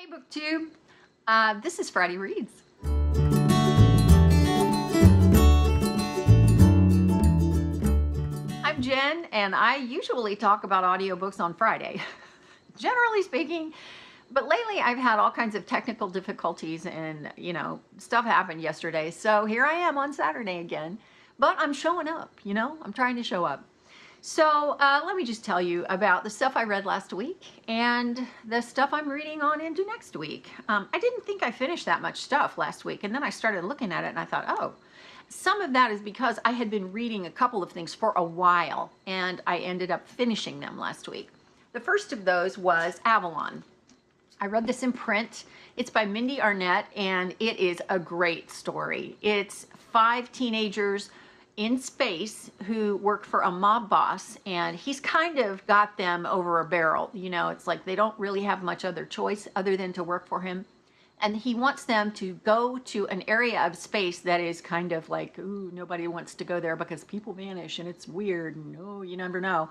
Hey BookTube, this is Friday Reads. I'm Jen, and I usually talk about audiobooks on Friday, generally speaking, but lately I've had all kinds of technical difficulties and, stuff happened yesterday, so here I am on Saturday again, but I'm showing up, I'm trying to show up. So let me just tell you about the stuff I read last week and the stuff I'm reading on into next week. I didn't think I finished that much stuff last week, and then I started looking at it and I thought, oh, some of that is because I had been reading a couple of things for a while and I ended up finishing them last week. The first of those was Avalon. I read this in print. It's by Mindee Arnett, and it is a great story. It's 5 teenagers in space who work for a mob boss, and he's kind of got them over a barrel. It's like they don't really have much other choice other than to work for him. And he wants them to go to an area of space that is kind of like, ooh, nobody wants to go there because people vanish and it's weird and oh, you never know,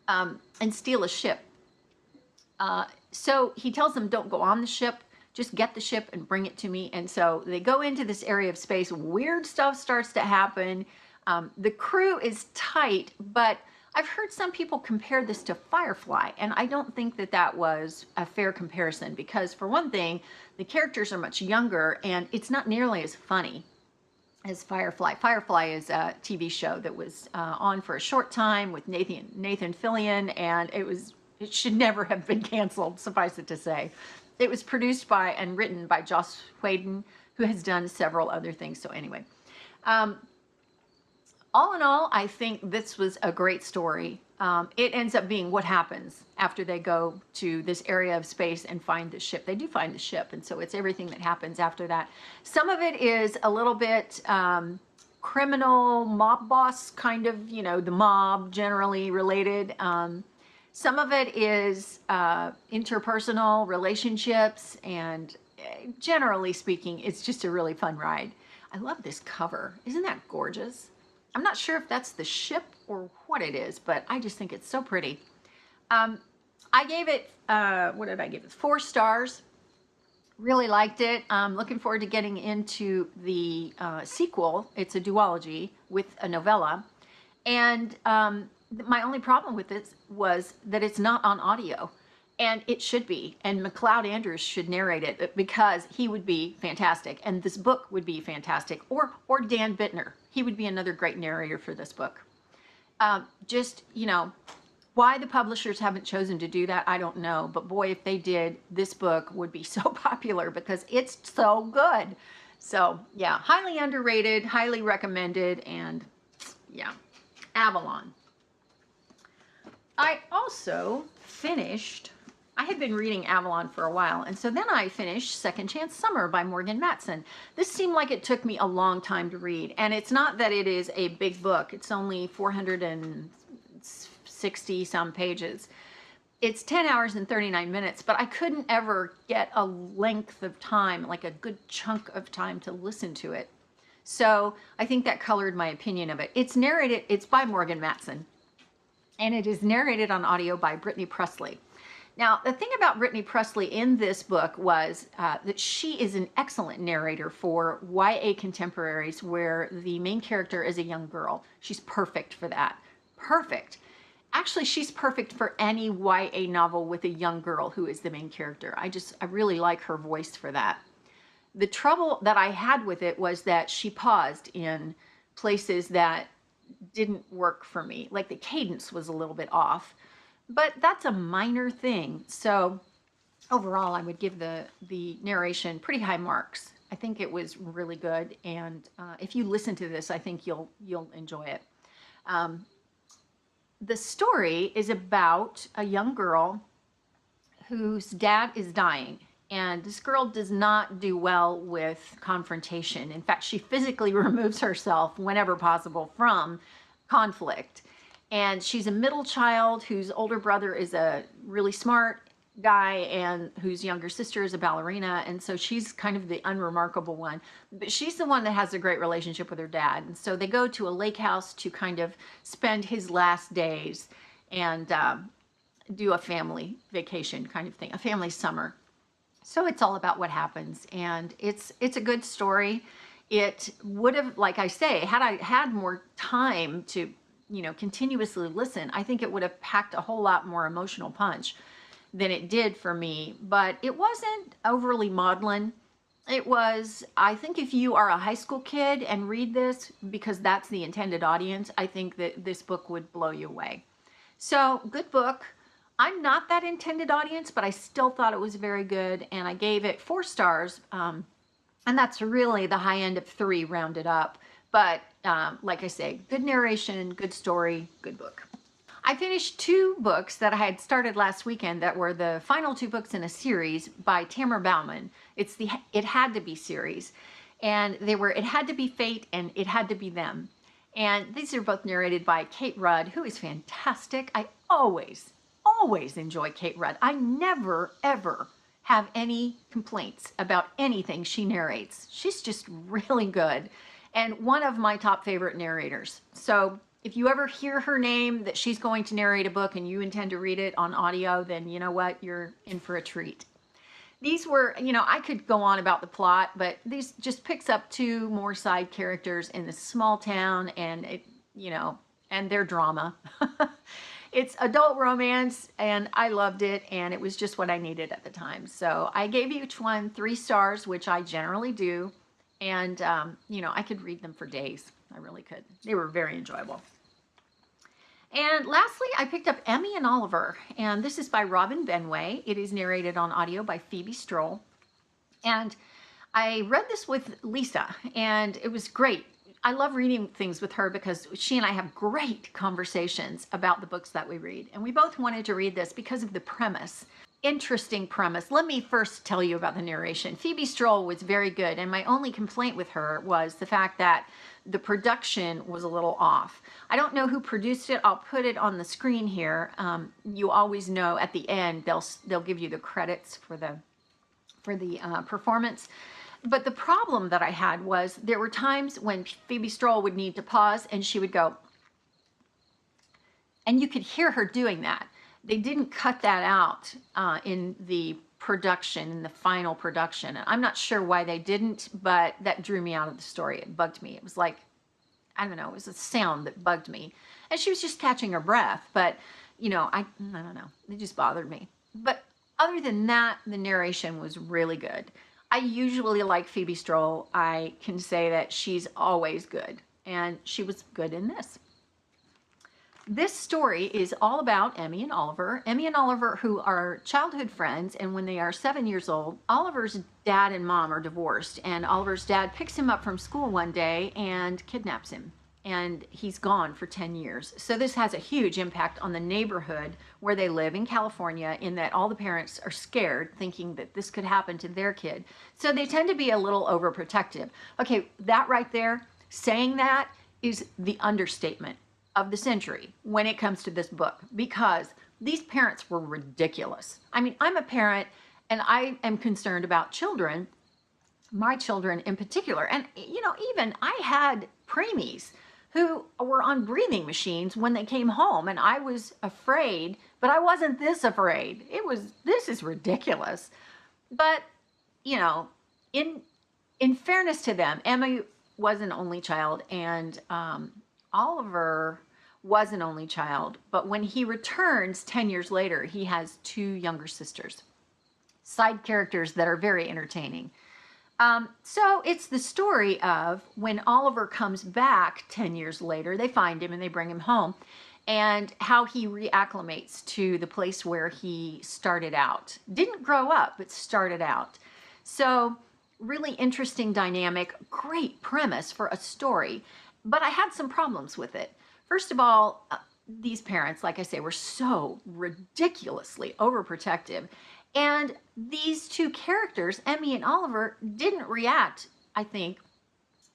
and steal a ship. So he tells them, don't go on the ship, just get the ship and bring it to me. And so they go into this area of space. Weird stuff starts to happen. The crew is tight, but I've heard some people compare this to Firefly, and I don't think that that was a fair comparison because, for one thing, the characters are much younger, and it's not nearly as funny as Firefly. Firefly is a TV show that was on for a short time with Nathan Fillion, and it should never have been canceled, suffice it to say. It was produced by and written by Joss Whedon, who has done several other things. So anyway. All in all, I think this was a great story. It ends up being what happens after they go to this area of space and find the ship. They do find the ship, and so it's everything that happens after that. Some of it is a little bit criminal, mob boss kind of, the mob generally related. Some of it is interpersonal relationships, and generally speaking, it's just a really fun ride. I love this cover. Isn't that gorgeous? I'm not sure if that's the ship or what it is, but I just think it's so pretty. I gave it, what did I give it? 4 stars. Really liked it. I'm looking forward to getting into the sequel. It's a duology with a novella. And my only problem with this was that it's not on audio. And it should be. And McLeod Andrews should narrate it because he would be fantastic. And this book would be fantastic. Or Dan Bittner. He would be another great narrator for this book. Why the publishers haven't chosen to do that, I don't know. But boy, if they did, this book would be so popular because it's so good. So yeah, highly underrated, highly recommended, and yeah, Avalon. I also finished, I had been reading Avalon for a while, and so then I finished Second Chance Summer by Morgan Matson. This seemed like it took me a long time to read, and it's not that it is a big book. It's only 460 some pages. It's 10 hours and 39 minutes, but I couldn't ever get a length of time, like a good chunk of time to listen to it. So I think that colored my opinion of it. It's narrated, it's by Morgan Matson, and it is narrated on audio by Brittany Presley. Now, the thing about Brittany Presley in this book was that she is an excellent narrator for YA contemporaries where the main character is a young girl. She's perfect for that. Perfect. Actually, she's perfect for any YA novel with a young girl who is the main character. I really like her voice for that. The trouble that I had with it was that she paused in places that didn't work for me. Like the cadence was a little bit off. But that's a minor thing. So overall, I would give the narration pretty high marks. I think it was really good. And if you listen to this, I think you'll enjoy it. The story is about a young girl whose dad is dying. And this girl does not do well with confrontation. In fact, she physically removes herself whenever possible from conflict. And she's a middle child whose older brother is a really smart guy and whose younger sister is a ballerina. And so she's kind of the unremarkable one. But she's the one that has a great relationship with her dad. And so they go to a lake house to kind of spend his last days and do a family vacation kind of thing, a family summer. So it's all about what happens, and it's a good story. It would have, like I say, had I had more time to, continuously listen, I think it would have packed a whole lot more emotional punch than it did for me. But it wasn't overly maudlin. It was, I think if you are a high school kid and read this, because that's the intended audience, I think that this book would blow you away. So, good book. I'm not that intended audience, but I still thought it was very good, and I gave it 4 stars, and that's really the high end of 3 rounded up. But like I say, good narration, good story, good book. I finished 2 books that I had started last weekend that were the final 2 books in a series by Tamra Bauman. It's the It Had to Be series, and they were It Had to Be Fate and It Had to Be Them. And these are both narrated by Kate Rudd, who is fantastic. I always enjoy Kate Rudd. I never, ever have any complaints about anything she narrates. She's just really good and one of my top favorite narrators. So if you ever hear her name that she's going to narrate a book and you intend to read it on audio, then you know what? You're in for a treat. These were, I could go on about the plot, but these just picks up 2 more side characters in this small town and and their drama. It's adult romance, and I loved it, and it was just what I needed at the time. So I gave each one 3 stars, which I generally do, and, I could read them for days. I really could. They were very enjoyable. And lastly, I picked up Emmy and Oliver, and this is by Robin Benway. It is narrated on audio by Phoebe Stroll, and I read this with Lisa, and it was great. I love reading things with her because she and I have great conversations about the books that we read. And we both wanted to read this because of the premise. Interesting premise. Let me first tell you about the narration. Phoebe Stroll was very good, and my only complaint with her was the fact that the production was a little off. I don't know who produced it. I'll put it on the screen here. You always know at the end they'll give you the credits for the performance. But the problem that I had was there were times when Phoebe Stroll would need to pause and she would go, and you could hear her doing that. They didn't cut that out in the production, in the final production. And I'm not sure why they didn't, but that drew me out of the story. It bugged me. It was like, I don't know, it was a sound that bugged me. And she was just catching her breath. But, I don't know. It just bothered me. But other than that, the narration was really good. I usually like Phoebe Stroll. I can say that she's always good, and she was good in this. This story is all about Emmy and Oliver. Emmy and Oliver, who are childhood friends, and when they are 7 years old, Oliver's dad and mom are divorced, and Oliver's dad picks him up from school one day and kidnaps him, and he's gone for 10 years. So this has a huge impact on the neighborhood where they live in California, in that all the parents are scared, thinking that this could happen to their kid. So they tend to be a little overprotective. Okay, that right there, saying that is the understatement of the century when it comes to this book, because these parents were ridiculous. I mean, I'm a parent and I am concerned about children, my children in particular. And, even I had preemies who were on breathing machines when they came home, and I was afraid, but I wasn't this afraid. This is ridiculous. But, in fairness to them, Emma was an only child, and Oliver was an only child, but when he returns 10 years later, he has 2 younger sisters, side characters that are very entertaining. So it's the story of when Oliver comes back 10 years later, they find him and they bring him home, and how he reacclimates to the place where he started out. Didn't grow up, but started out. So really interesting dynamic, great premise for a story, but I had some problems with it. First of all, these parents, like I say, were so ridiculously overprotective. And these 2 characters, Emmy and Oliver, didn't react, I think,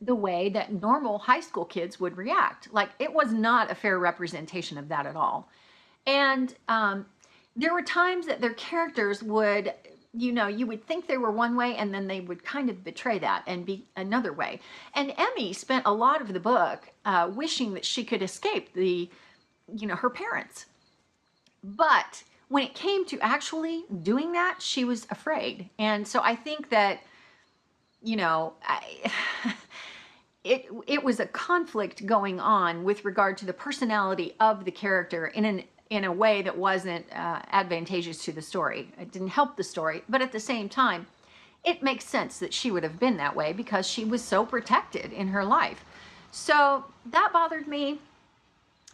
the way that normal high school kids would react. Like, it was not a fair representation of that at all. And there were times that their characters would, you would think they were one way, and then they would kind of betray that and be another way. And Emmy spent a lot of the book wishing that she could escape her parents. But when it came to actually doing that, she was afraid. And so I think that, you know, it was a conflict going on with regard to the personality of the character in a way that wasn't advantageous to the story. It didn't help the story, but at the same time, it makes sense that she would have been that way because she was so protected in her life. So that bothered me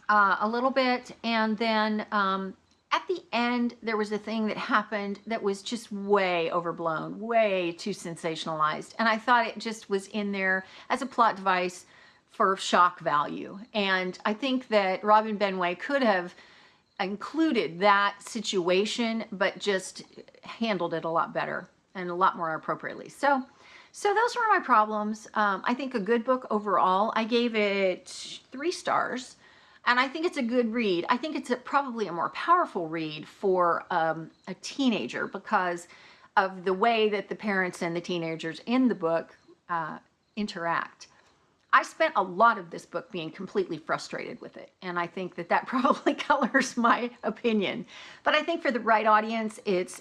a little bit. And then at the end, there was a thing that happened that was just way overblown, way too sensationalized. And I thought it just was in there as a plot device for shock value. And I think that Robin Benway could have included that situation, but just handled it a lot better and a lot more appropriately. So those were my problems. I think a good book overall. I gave it 3 stars, and I think it's a good read. I think it's probably a more powerful read for a teenager because of the way that the parents and the teenagers in the book interact. I spent a lot of this book being completely frustrated with it, and I think that that probably colors my opinion. But I think for the right audience, it's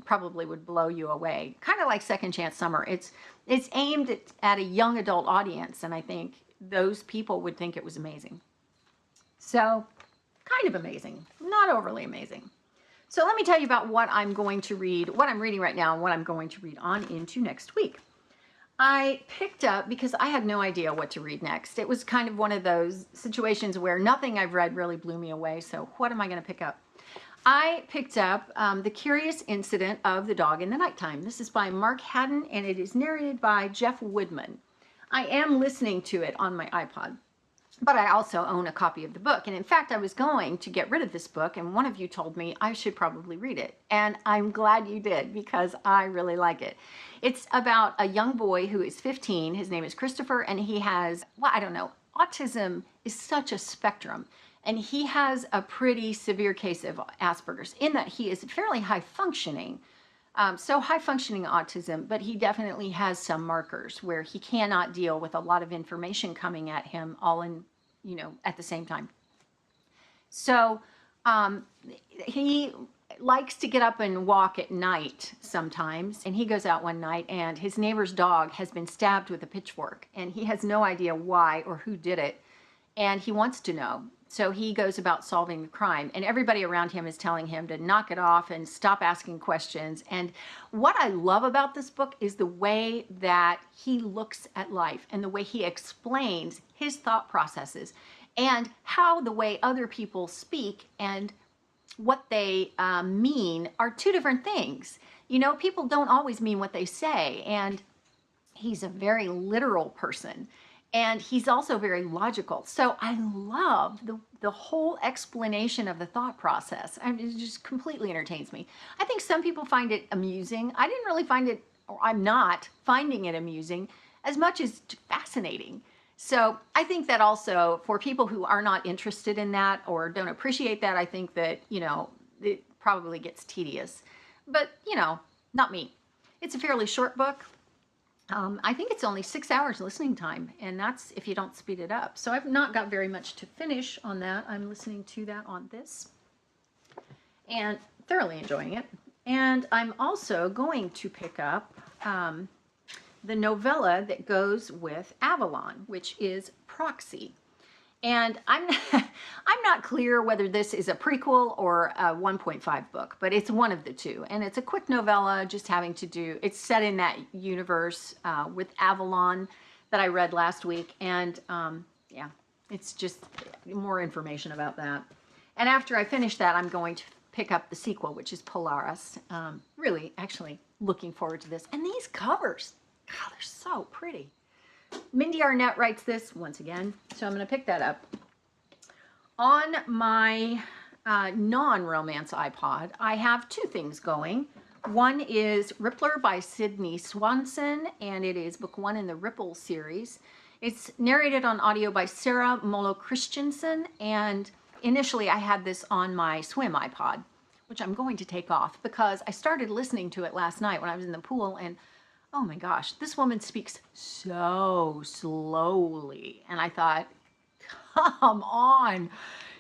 probably would blow you away. Kind of like Second Chance Summer. It's aimed at a young adult audience, and I think those people would think it was amazing. So, kind of amazing, not overly amazing. So let me tell you about what I'm going to read, what I'm reading right now, and what I'm going to read on into next week. I picked up, because I had no idea what to read next. It was kind of one of those situations where nothing I've read really blew me away, so what am I going to pick up? I picked up The Curious Incident of the Dog in the Nighttime. This is by Mark Haddon, and it is narrated by Jeff Woodman. I am listening to it on my iPod, but I also own a copy of the book. And in fact, I was going to get rid of this book, and one of you told me I should probably read it. And I'm glad you did, because I really like it. It's about a young boy who is 15. His name is Christopher, and he has, well, I don't know, autism is such a spectrum. And he has a pretty severe case of Asperger's in that he is fairly high functioning. So high functioning autism, but he definitely has some markers where he cannot deal with a lot of information coming at him all in, you know, at the same time. So he likes to get up and walk at night sometimes, and he goes out one night and his neighbor's dog has been stabbed with a pitchfork, and he has no idea why or who did it, and he wants to know. So he goes about solving the crime, and everybody around him is telling him to knock it off and stop asking questions. And what I love about this book is the way that he looks at life and the way he explains his thought processes and how the way other people speak and what they mean are 2 different things. You know, people don't always mean what they say, and he's a very literal person. And he's also very logical. So I love the whole explanation of the thought process. I mean, it just completely entertains me. I think some people find it amusing. I didn't really find it, or I'm not finding it amusing as much as fascinating. So I think that also for people who are not interested in that or don't appreciate that, I think that, you know, it probably gets tedious. But, you know, not me. It's a fairly short book. I think it's only 6 hours listening time, and that's if you don't speed it up. So I've not got very much to finish on that. I'm listening to that on this and thoroughly enjoying it. And I'm also going to pick up the novella that goes with Avalon, which is Proxy. And I'm not clear whether this is a prequel or a 1.5 book, but it's one of the 2. And it's a quick novella just having to do, it's set in that universe with Avalon that I read last week. And yeah, it's just more information about that. And after I finish that, I'm going to pick up the sequel, which is Polaris. Really, actually looking forward to this. And these covers, God, they're so pretty. Mindee Arnett writes this once again, so I'm going to pick that up. On my non-romance iPod, I have 2 things going. One is Rippler by Cidney Swanson, and it is book 1 in the Ripple series. It's narrated on audio by Sarah Mollo-Christiansen, and initially I had this on my Swim iPod, which I'm going to take off because I started listening to it last night when I was in the pool, and oh my gosh, this woman speaks so slowly. And I thought, come on.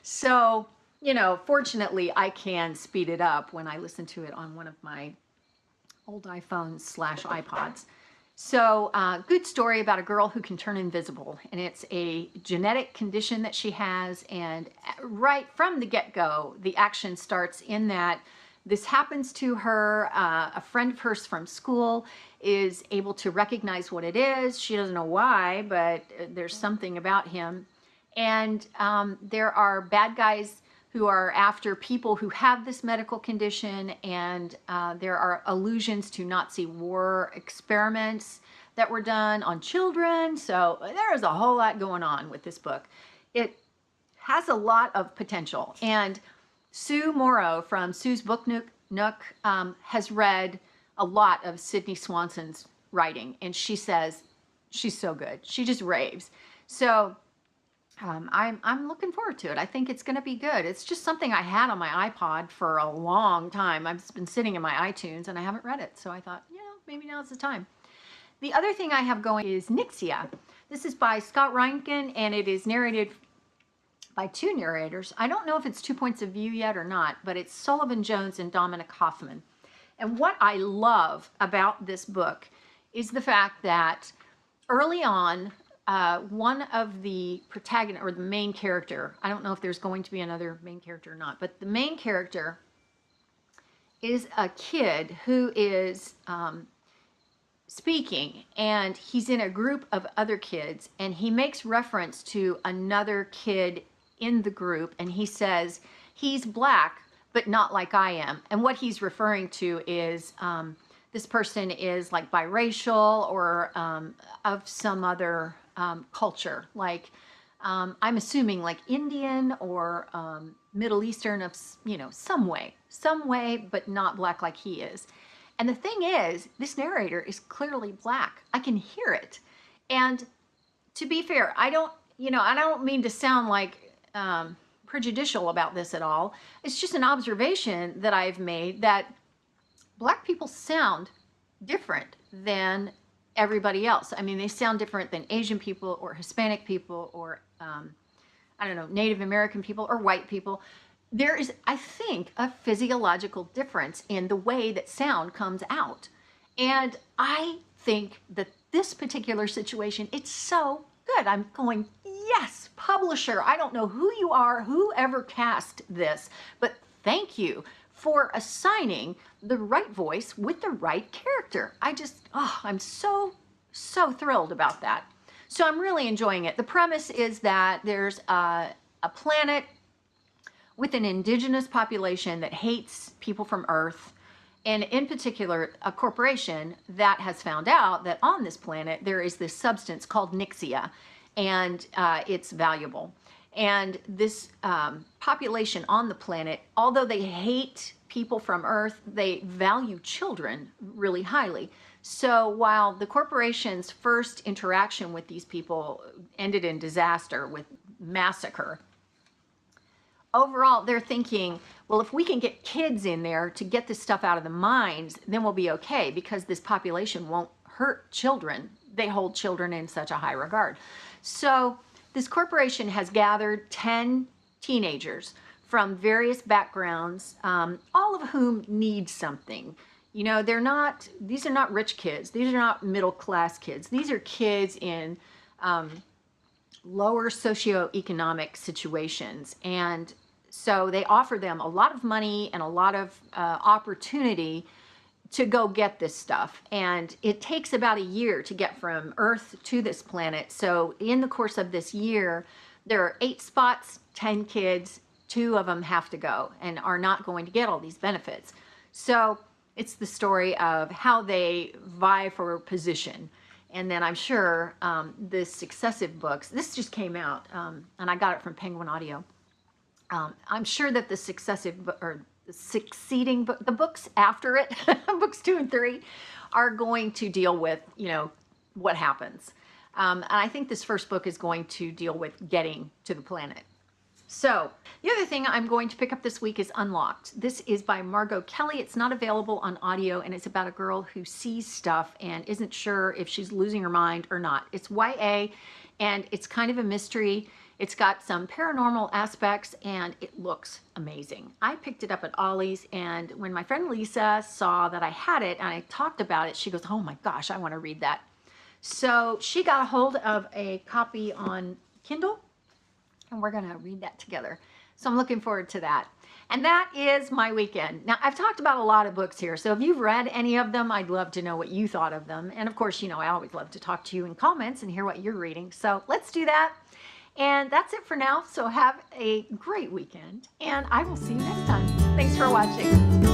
So, fortunately, I can speed it up when I listen to it on one of my old iPhones / iPods. So, good story about a girl who can turn invisible, and it's a genetic condition that she has, and right from the get-go, the action starts in that this happens to her. A friend of hers from school is able to recognize what it is. She doesn't know why, but there's something about him. And there are bad guys who are after people who have this medical condition, and there are allusions to Nazi war experiments that were done on children. So there is a whole lot going on with this book. It has a lot of potential. And Sue Morrow from Sue's Book Nook has read a lot of Cidney Swanson's writing, and she says she's so good. She just raves. So I'm looking forward to it. I think it's going to be good. It's just something I had on my iPod for a long time. I've been sitting in my iTunes and I haven't read it. So I thought, maybe now's the time. The other thing I have going is Nyxia. This is by Scott Reintgen, and it is narrated by 2 narrators. I don't know if it's 2 points of view yet or not, but it's Sullivan Jones and Dominic Hoffman. And what I love about this book is the fact that early on, one of the protagonists, or the main character, I don't know if there's going to be another main character or not, but the main character is a kid who is speaking, and he's in a group of other kids, and he makes reference to another kid in the group, and he says he's black, but not like I am. And what he's referring to is this person is like biracial or of some other culture, like I'm assuming like Indian or Middle Eastern of, some way, but not black like he is. And the thing is, this narrator is clearly black. I can hear it. And to be fair, I don't mean to sound like prejudicial about this at all. It's just an observation that I've made that black people sound different than everybody else. I mean, they sound different than Asian people or Hispanic people or, Native American people or white people. There is, I think, a physiological difference in the way that sound comes out. And I think that this particular situation, it's so good. I'm going, yes, publisher, I don't know who you are, whoever cast this, but thank you for assigning the right voice with the right character. I'm so thrilled about that. So I'm really enjoying it. The premise is that there's a planet with an indigenous population that hates people from Earth, and in particular, a corporation that has found out that on this planet there is this substance called Nyxia, and it's valuable. And this population on the planet, although they hate people from Earth, they value children really highly. So while the corporation's first interaction with these people ended in disaster with massacre, overall they're thinking, well, if we can get kids in there to get this stuff out of the mines, then we'll be okay, because this population won't hurt children. They hold children in such a high regard. So this corporation has gathered 10 teenagers from various backgrounds, all of whom need something. These are not rich kids. These are not middle-class kids. These are kids in lower socioeconomic situations. And so they offer them a lot of money and a lot of opportunity to go get this stuff. And it takes about a year to get from Earth to this planet. So in the course of this year, there are 8 spots, 10 kids, 2 of them have to go and are not going to get all these benefits. So it's the story of how they vie for position. And then I'm sure the successive books, this just came out, and I got it from Penguin Audio. I'm sure that the succeeding book, the books after it, books 2 and 3, are going to deal with, what happens. And I think this first book is going to deal with getting to the planet. So the other thing I'm going to pick up this week is Unlocked. This is by Margot Kelly. It's not available on audio, and it's about a girl who sees stuff and isn't sure if she's losing her mind or not. It's YA, and it's kind of a mystery. It's got some paranormal aspects and it looks amazing. I picked it up at Ollie's, and when my friend Lisa saw that I had it and I talked about it, she goes, oh my gosh, I want to read that. So she got a hold of a copy on Kindle, and we're going to read that together. So I'm looking forward to that. And that is my weekend. Now, I've talked about a lot of books here, so if you've read any of them, I'd love to know what you thought of them. And of course, you know, I always love to talk to you in comments and hear what you're reading. So let's do that. And that's it for now. So have a great weekend, and I will see you next time. Thanks for watching.